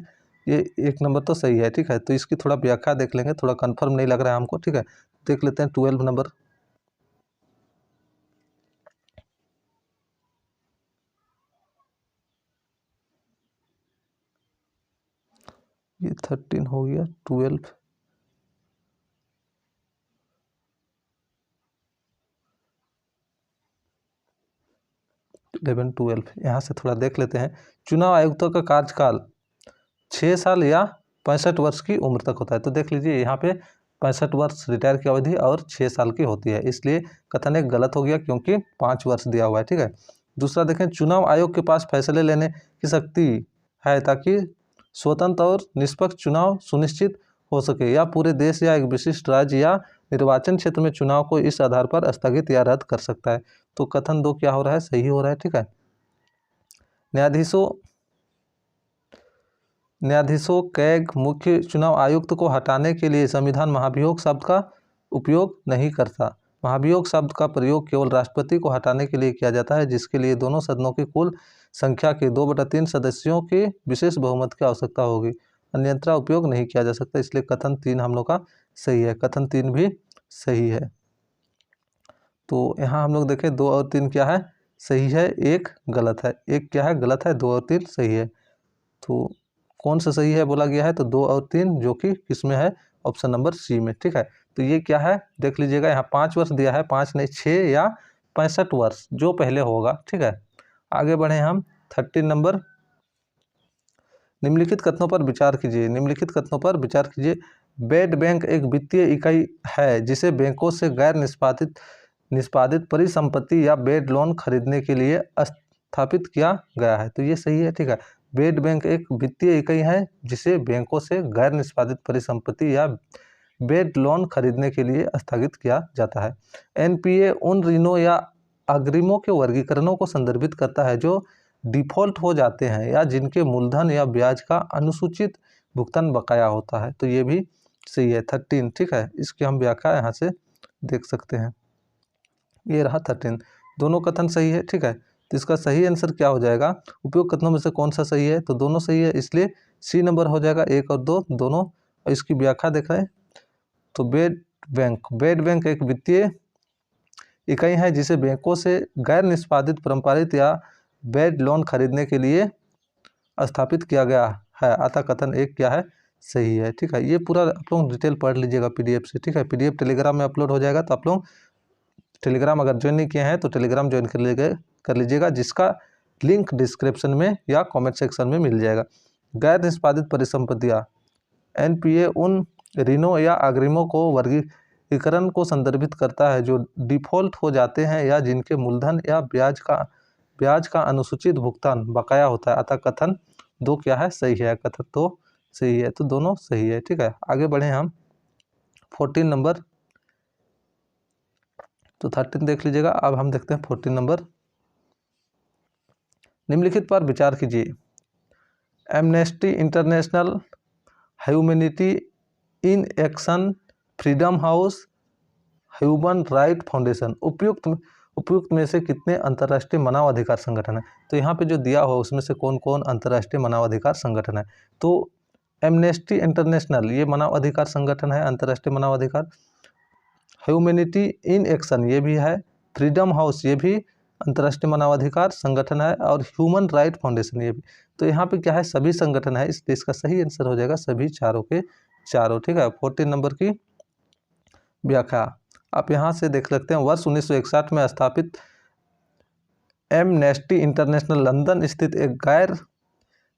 Speaker 1: ये 1 नंबर तो सही है। ठीक है, तो इसकी थोड़ा व्याख्या देख लेंगे, थोड़ा कंफर्म नहीं लग रहा है हमको। ठीक है, देख लेते हैं 12 नंबर। ये 13 हो गया, 12 11 12 यहाँ से थोड़ा देख लेते हैं। चुनाव आयुक्तों का कार्यकाल 6 साल या 65 वर्ष की उम्र तक होता है। तो देख लीजिए, यहाँ पे 65 वर्ष रिटायर की अवधि और 6 साल की होती है, इसलिए कथन एक गलत हो गया क्योंकि 5 वर्ष दिया हुआ है। ठीक है, दूसरा देखें, चुनाव आयोग के पास फैसले लेने की शक्ति है ताकि स्वतंत्र और निष्पक्ष चुनाव सुनिश्चित हो सके या पूरे देश या एक विशिष्ट राज्य या निर्वाचन क्षेत्र में चुनाव को इस आधार पर स्थगित या रद्द कर सकता है। तो कथन 2 क्या हो रहा है, सही हो रहा है। ठीक है, न्यायाधीशों कैग मुख्य चुनाव आयुक्त को हटाने के लिए संविधान महाभियोग शब्द का उपयोग नहीं करता। महाभियोग शब्द का प्रयोग केवल राष्ट्रपति को हटाने के लिए किया जाता है, जिसके लिए दोनों सदनों की कुल संख्या के 2/3 सदस्यों के विशेष बहुमत की आवश्यकता होगी। अन्यथा उपयोग नहीं किया जा सकता, इसलिए कथन 3 हम लोग का सही है। कथन 3 भी सही है। तो यहाँ हम लोग देखें 2 और 3 क्या है, सही है, 1 गलत है। 1 क्या है, गलत है, 2 और 3 सही है। तो कौन सा सही है बोला गया है, तो 2 और 3, जो कि किसमें है, ऑप्शन नंबर सी में। ठीक है, तो ये क्या है देख लीजिएगा, यहाँ 5 वर्ष दिया है, 5 नहीं 6 या 65 वर्ष, जो पहले होगा। ठीक है, आगे बढ़े हम 13 नंबर। निम्नलिखित कथनों पर विचार कीजिए। निम्नलिखित कथनों पर विचार कीजिए। बेड बैंक एक वित्तीय इकाई है जिसे बैंकों से गैर निष्पादित परिसंपत्ति या बेड लोन खरीदने के लिए स्थापित किया गया है। तो ये सही है। ठीक है, बेड बैंक एक वित्तीय इकाई है जिसे बैंकों से गैर निष्पादित परिसंपत्ति या बेड लोन खरीदने के लिए स्थगित किया जाता है। एनपीए उन ऋणों या अग्रिमों के वर्गीकरणों को संदर्भित करता है जो डिफॉल्ट हो जाते हैं या जिनके मूलधन या ब्याज का अनुसूचित भुगतान बकाया होता है। तो ये भी सही है 13। ठीक है, इसकी हम व्याख्या यहाँ से देख सकते हैं। ये रहा 13, दोनों कथन सही है। ठीक है, तो इसका सही आंसर क्या हो जाएगा, उपयुक्त कथनों में से कौन सा सही है, तो दोनों सही है, इसलिए सी नंबर हो जाएगा, 1 और 2 दोनों। और इसकी व्याख्या देख रहे हैं, तो बेड बैंक एक वित्तीय इकाई है जिसे बैंकों से गैर निष्पादित पारंपरिक या बेड लोन खरीदने के लिए स्थापित किया गया है। अतः कथन 1 क्या है, सही है। ठीक है, ये पूरा आप लोग डिटेल पढ़ लीजिएगा पीडीएफ से। ठीक है, पीडीएफ टेलीग्राम में अपलोड हो जाएगा, तो आप लोग टेलीग्राम अगर ज्वाइन नहीं किए हैं तो टेलीग्राम ज्वाइन कर लीजिएगा, जिसका लिंक डिस्क्रिप्शन में या कमेंट सेक्शन में मिल जाएगा। गैर निष्पादित परिसंपत्तियाँ, एनपीए उन ऋणों या अग्रिमों को वर्गीकरण को संदर्भित करता है जो डिफॉल्ट हो जाते हैं या जिनके मूलधन या ब्याज का अनुसूचित भुगतान बकाया होता है। अतः कथन 2 क्या है, सही है। कथन 2 सही है, तो दोनों सही है। ठीक है, आगे बढ़े हम 14 नंबर। तो 13 देख लीजिएगा, अब हम देखते हैं 14 नंबर। निम्नलिखित पर विचार कीजिए। Amnesty international, humanity in action, freedom house, human right foundation उपयुक्त में से कितने अंतर्राष्ट्रीय मानवाधिकार संगठन है। तो यहाँ पे जो दिया हुआ उसमें से कौन कौन अंतर्राष्ट्रीय मानवाधिकार संगठन है, तो एमनेस्टी इंटरनेशनल ये मानवाधिकार संगठन है, अंतर्राष्ट्रीय मानवाधिकार। ह्यूमैनिटी इन एक्शन ये भी है, फ्रीडम हाउस ये भी अंतर्राष्ट्रीय मानवाधिकार संगठन है, और ह्यूमन राइट फाउंडेशन ये भी। तो यहाँ पे क्या है, सभी संगठन है, इसलिए इसका सही आंसर हो जाएगा सभी चारों के चारों। ठीक है, 14 नंबर की व्याख्या आप यहाँ से देख सकते हैं। वर्ष 1961 में स्थापित एमनेस्टी इंटरनेशनल लंदन स्थित एक गैर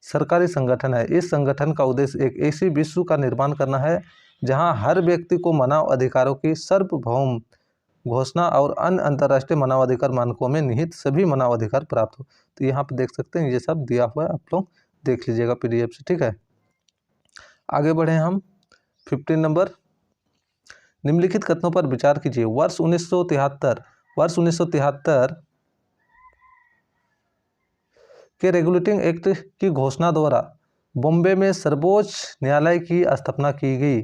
Speaker 1: सरकारी संगठन है। इस संगठन का उद्देश्य एक ऐसी विश्व का निर्माण करना है जहां हर व्यक्ति को मानव अधिकारों की सार्वभौम घोषणा और अन्य अंतर्राष्ट्रीय मानवाधिकार मानकों में निहित सभी मानवाधिकार प्राप्त हो। तो यहाँ पे देख सकते हैं, ये सब दिया हुआ है, आप लोग देख लीजिएगा पीडीएफ से। ठीक है, आगे बढ़े हम 15 नंबर। निम्नलिखित कथनों पर विचार कीजिए। वर्ष 1973 के रेगुलेटिंग एक्ट की घोषणा द्वारा बॉम्बे में सर्वोच्च न्यायालय की स्थापना की गई।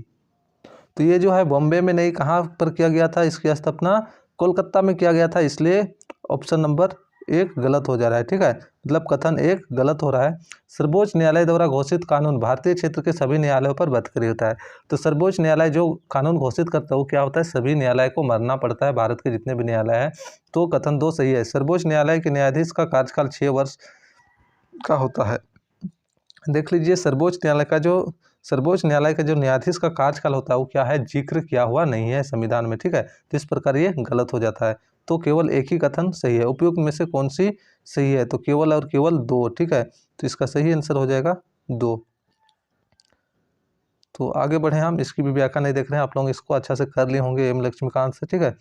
Speaker 1: तो ये जो है बॉम्बे में नहीं, कहाँ पर किया गया था, इसकी स्थापना कोलकाता में किया गया था, इसलिए ऑप्शन नंबर 1 गलत हो जा रहा है। ठीक है, मतलब कथन 1 गलत हो रहा है। सर्वोच्च न्यायालय द्वारा घोषित कानून भारतीय क्षेत्र के सभी न्यायालयों पर बदकारी होता है। तो सर्वोच्च न्यायालय जो कानून घोषित करता है वो क्या होता है, सभी न्यायालय को मानना पड़ता है, भारत के जितने भी न्यायालय हैं। तो कथन 2 सही है। सर्वोच्च न्यायालय के न्यायाधीश का कार्यकाल 6 वर्ष का होता है। देख लीजिए, सर्वोच्च न्यायालय का जो न्यायाधीश का कार्यकाल होता है वो क्या है, जिक्र किया हुआ नहीं है संविधान में। ठीक है, तो इस प्रकार ये गलत हो जाता है। तो केवल एक ही कथन सही है। उपयुक्त में से कौन सी सही है, तो केवल और केवल 2। ठीक है, तो इसका सही आंसर हो जाएगा 2। तो आगे बढ़े हम, इसकी भी व्याख्या नहीं देख रहे हैं, आप लोग इसको अच्छा से कर लिए होंगे एम लक्ष्मीकांत से। ठीक है,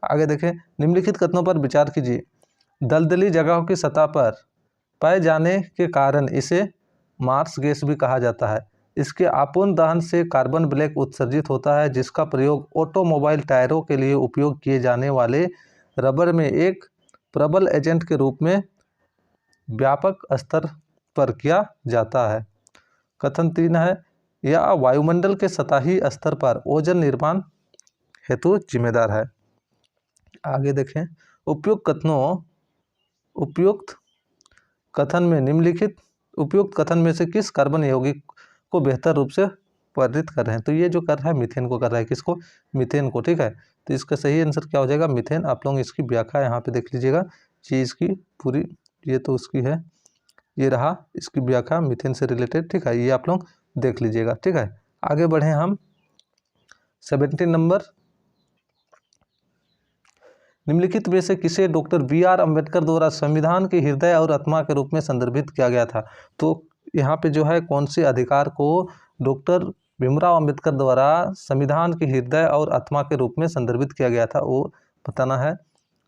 Speaker 1: आगे देखें। निम्नलिखित कथनों पर विचार कीजिए। दलदली जगहों की सतह पर पाए जाने के कारण इसे मार्स गैस भी कहा जाता है। इसके आपूर्ण दहन से कार्बन ब्लैक उत्सर्जित होता है, जिसका प्रयोग ऑटोमोबाइल टायरों के लिए उपयोग किए जाने वाले रबर में एक प्रबल एजेंट के रूप में व्यापक स्तर पर किया जाता है। कथन 3 है, यह वायुमंडल के सतही स्तर पर ओजोन निर्माण हेतु जिम्मेदार है। आगे देखें, उपयुक्त कथन में निम्नलिखित उपयुक्त कथन में से किस कार्बन यौगिक को बेहतर रूप से वर्णित कर रहे हैं? तो ये जो कर रहा है मीथेन को कर रहा है। किसको? मीथेन को। ठीक है, तो इसका सही आंसर क्या हो जाएगा? मीथेन। आप लोग इसकी व्याख्या यहाँ पे देख लीजिएगा, चीज़ की पूरी, ये तो उसकी है, ये रहा इसकी व्याख्या मीथेन से रिलेटेड। ठीक है, ये आप लोग देख लीजिएगा। ठीक है, आगे बढ़े हम 17 नंबर, निम्नलिखित में से किसे डॉक्टर बी.आर. अम्बेडकर द्वारा संविधान के हृदय और आत्मा के रूप में संदर्भित किया गया था? तो यहाँ पे जो है कौन से अधिकार को डॉक्टर भीमराव अम्बेडकर द्वारा संविधान के हृदय और आत्मा के रूप में संदर्भित किया गया था, वो बताना है।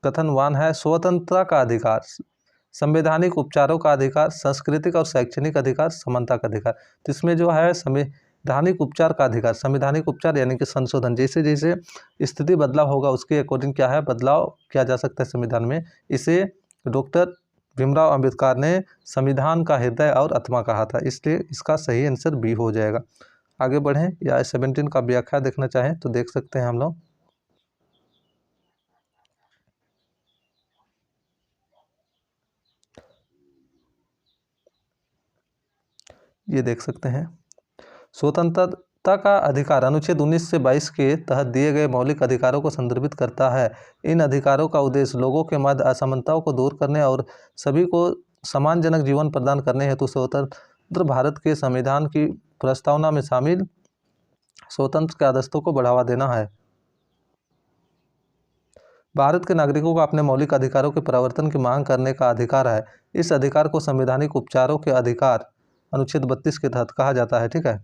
Speaker 1: कथन 1 है, स्वतंत्रता का अधिकार, संवैधानिक उपचारों का अधिकार, सांस्कृतिक और शैक्षणिक अधिकार, समानता का अधिकार। तो इसमें जो है संवैधानिक उपचार का अधिकार, संवैधानिक उपचार यानी कि संशोधन, जैसे जैसे स्थिति बदलाव होगा उसके अकॉर्डिंग क्या है, बदलाव किया जा सकता है संविधान में। इसे डॉक्टर भीमराव अम्बेडकर ने संविधान का हृदय और आत्मा कहा था, इसलिए इसका सही आंसर बी हो जाएगा। आगे बढ़ें, या 17 का व्याख्या देखना चाहें तो देख सकते हैं हम लोग। ये देख सकते हैं, स्वतंत्रता का अधिकार अनुच्छेद 19 से 22 के तहत दिए गए मौलिक अधिकारों को संदर्भित करता है। इन अधिकारों का उद्देश्य लोगों के मध्य असमानताओं को दूर करने और सभी को सम्मानजनक जीवन प्रदान करने हेतु स्वतंत्र भारत के संविधान की प्रस्तावना में शामिल स्वतंत्र के आदर्शों को बढ़ावा देना है। भारत के नागरिकों को अपने मौलिक अधिकारों के प्रवर्तन की मांग करने का अधिकार है। इस अधिकार को संवैधानिक उपचारों के अधिकार अनुच्छेद 32 के तहत कहा जाता है। ठीक है,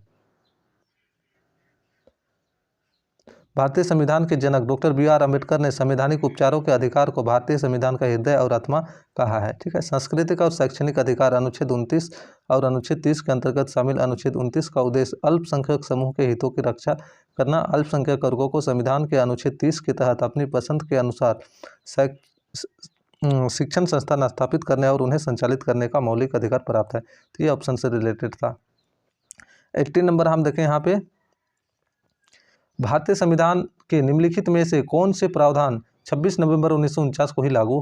Speaker 1: भारतीय संविधान के जनक डॉक्टर बी.आर. अम्बेडकर ने संवैधानिक उपचारों के अधिकार को भारतीय संविधान का हृदय और आत्मा कहा है। ठीक है, सांस्कृतिक और शैक्षणिक अधिकार अनुच्छेद 29 और अनुच्छेद 30 के अंतर्गत शामिल अनुच्छेद 29 का उद्देश्य अल्पसंख्यक समूह के हितों की रक्षा करना, अल्पसंख्यक वर्गों को संविधान के अनुच्छेद 30 के तहत अपनी पसंद के अनुसार शिक्षण संस्थान स्थापित करने और उन्हें संचालित करने का मौलिक अधिकार प्राप्त है। तो ये ऑप्शन से रिलेटेड था। 18 नंबर हम देखें यहाँ पे, भारतीय संविधान के निम्नलिखित में से कौन से प्रावधान 26 नवंबर 1949 को ही लागू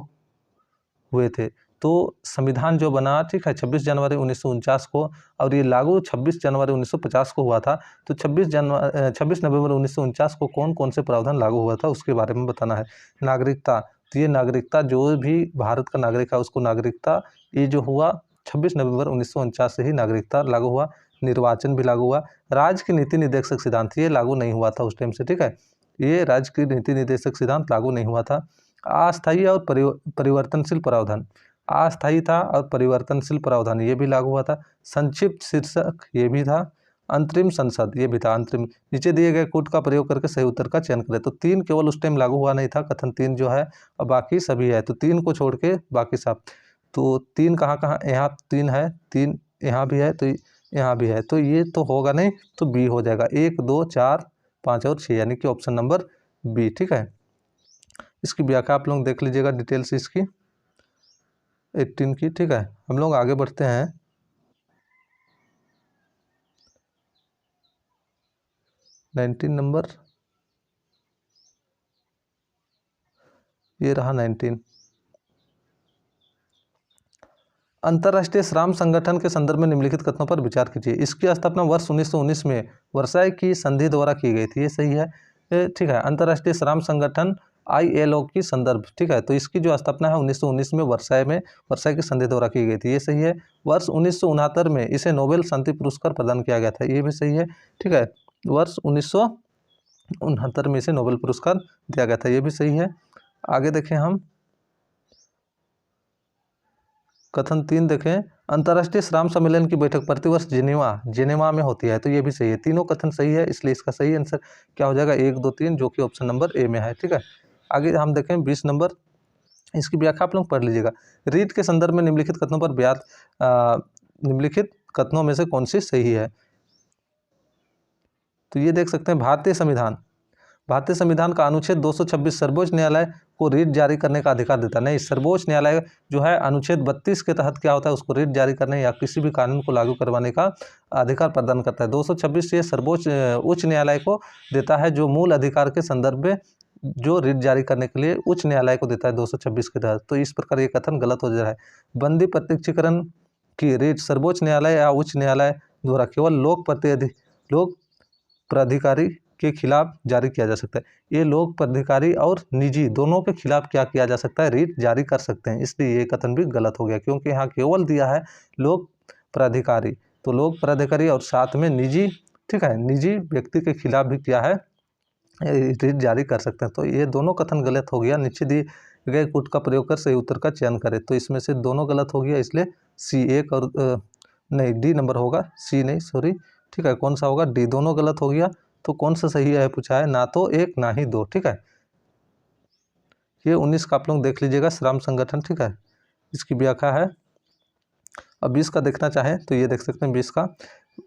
Speaker 1: हुए थे? तो संविधान जो बना, ठीक है, 26 जनवरी 1949 को, और ये लागू 26 जनवरी 1950 को हुआ था। तो 26 नवंबर 1949 को कौन कौन से प्रावधान लागू हुआ था उसके बारे में बताना है। नागरिकता, तो ये नागरिकता, जो भी भारत का नागरिक है उसको नागरिकता, ये जो हुआ 26 नवंबर 1949 से ही नागरिकता लागू हुआ। निर्वाचन भी लागू हुआ। राज्य की नीति निर्देशक सिद्धांत, ये लागू नहीं हुआ था उस टाइम से। ठीक है, ये राज्य की नीति निर्देशक सिद्धांत लागू नहीं हुआ था। अस्थायी और परिवर्तनशील प्रावधान, अस्थायी था और परिवर्तनशील प्रावधान ये भी लागू हुआ था। संक्षिप्त शीर्षक ये भी था। अंतरिम संसद ये भी था। अंतरिम, नीचे दिए गए कूट का प्रयोग करके सही उत्तर का चयन करें। तो 3 केवल उस टाइम लागू हुआ नहीं था, कथन 3 जो है, और बाकी सभी है। तो 3 को छोड़ के बाकी सब। तो 3 कहाँ कहाँ, यहाँ 3 है, 3 यहाँ भी है, तो यहाँ भी है, तो ये तो होगा नहीं, तो बी हो जाएगा। 1 2 4 5 और 6 यानी कि ऑप्शन नंबर बी। ठीक है, इसकी व्याख्या आप लोग देख लीजिएगा डिटेल से इसकी 18 की। ठीक है, हम लोग आगे बढ़ते हैं। 19 नंबर, ये रहा 19। अंतर्राष्ट्रीय श्रम संगठन के संदर्भ में निम्नलिखित कथनों पर विचार कीजिए। इसकी स्थापना वर्ष 1919 में वर्साई की संधि द्वारा की गई थी, ये सही है। ठीक है, अंतर्राष्ट्रीय श्रम संगठन ILO की संदर्भ, ठीक है, तो इसकी जो स्थापना है 1919 में वर्साई की संधि द्वारा की गई थी, ये सही है। वर्ष 1969 में इसे नोबेल शांति पुरस्कार प्रदान किया गया था, ये भी सही है। ठीक है, वर्ष 1969 में इसे नोबेल पुरस्कार दिया गया था, ये भी सही है। आगे देखें हम कथन 3 देखें, अंतर्राष्ट्रीय श्रम सम्मेलन की बैठक प्रतिवर्ष जिनेवा में होती है, तो ये भी सही है। तीनों कथन सही है, इसलिए इसका सही आंसर क्या हो जाएगा? 1 2 3, जो कि ऑप्शन नंबर ए में है। ठीक है, आगे हम देखें 20 नंबर, इसकी व्याख्या आप लोग पढ़ लीजिएगा। रीट के संदर्भ में निम्नलिखित कथनों में से कौन सी सही है? तो ये देख सकते हैं भारतीय संविधान का अनुच्छेद 226 सर्वोच्च न्यायालय को रिट जारी करने का अधिकार देता है। नहीं, सर्वोच्च न्यायालय जो है अनुच्छेद 32 के तहत क्या होता है, उसको रिट जारी करने या किसी भी कानून को लागू करवाने का अधिकार प्रदान करता है। 226 ये सर्वोच्च उच्च न्यायालय को देता है, जो मूल अधिकार के संदर्भ में जो रिट जारी करने के लिए उच्च न्यायालय को देता है 226 के तहत। तो इस प्रकार ये कथन गलत हो जा रहा है। बंदी प्रत्यक्षीकरण की रिट सर्वोच्च न्यायालय या उच्च न्यायालय द्वारा केवल लोक प्राधिकारी के खिलाफ जारी किया जा सकता है। ये लोक प्राधिकारी और निजी दोनों के खिलाफ क्या किया जा सकता है, रिट जारी कर सकते हैं। इसलिए ये कथन भी गलत हो गया, क्योंकि यहाँ केवल दिया है लोक प्राधिकारी, तो लोक प्राधिकारी और साथ में निजी, ठीक है, निजी व्यक्ति के खिलाफ भी क्या है, रिट जारी कर सकते हैं। तो ये दोनों कथन गलत हो गया। नीचे दिए गए कूट का प्रयोग कर सही उत्तर का चयन करें। तो इसमें से दोनों गलत हो गया, इसलिए सी एक और नहीं डी नंबर होगा, सी नहीं सॉरी, ठीक है, कौन सा होगा, डी। दोनों गलत हो गया। तो कौन सा सही है पूछा है, ना तो एक ना ही दो, ठीक है। ये 19 का आप लोग देख लीजिएगा, श्रम संगठन, ठीक है, इसकी व्याख्या है। अब 20 का देखना चाहें तो ये देख सकते हैं 20 का,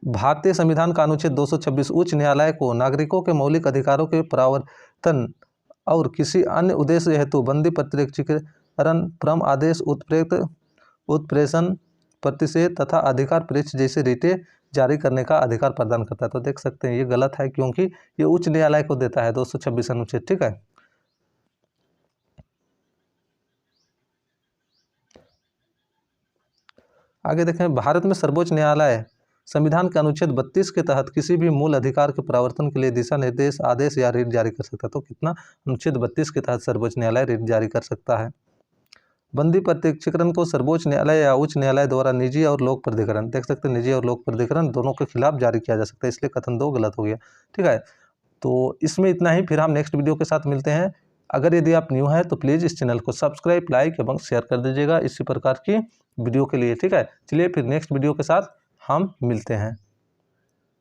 Speaker 1: भारतीय संविधान का अनुच्छेद 226 उच्च न्यायालय को नागरिकों के मौलिक अधिकारों के प्रवर्तन और किसी अन्य उद्देश्य हेतु बंदी प्रत्यक्षीकरण परम आदेश उत्प्रेषण प्रतिषेध तथा अधिकार परीक्षा जैसे रिटें जारी करने का अधिकार प्रदान करता है। तो देख सकते हैं ये गलत है, क्योंकि ये उच्च न्यायालय को देता है 226 अनुच्छेद, ठीक है। आगे देखें, भारत में सर्वोच्च न्यायालय संविधान के अनुच्छेद 32 के तहत किसी भी मूल अधिकार के प्रवर्तन के लिए दिशा निर्देश, आदेश या रिट जारी कर सकता है। तो कितना, अनुच्छेद 32 के तहत सर्वोच्च न्यायालय रिट जारी कर सकता है। बंदी प्रत्यक्षीकरण को सर्वोच्च न्यायालय या उच्च न्यायालय द्वारा निजी और लोक प्राधिकरण, देख सकते हैं निजी और लोक प्राधिकरण दोनों के खिलाफ जारी किया जा सकता है, इसलिए कथन 2 गलत हो गया, ठीक है। तो इसमें इतना ही, फिर हम नेक्स्ट वीडियो के साथ मिलते हैं। अगर यदि आप न्यू हैं तो प्लीज़ इस चैनल को सब्सक्राइब, लाइक एवं शेयर कर दीजिएगा इसी प्रकार की वीडियो के लिए, ठीक है। चलिए फिर नेक्स्ट वीडियो के साथ हम मिलते हैं।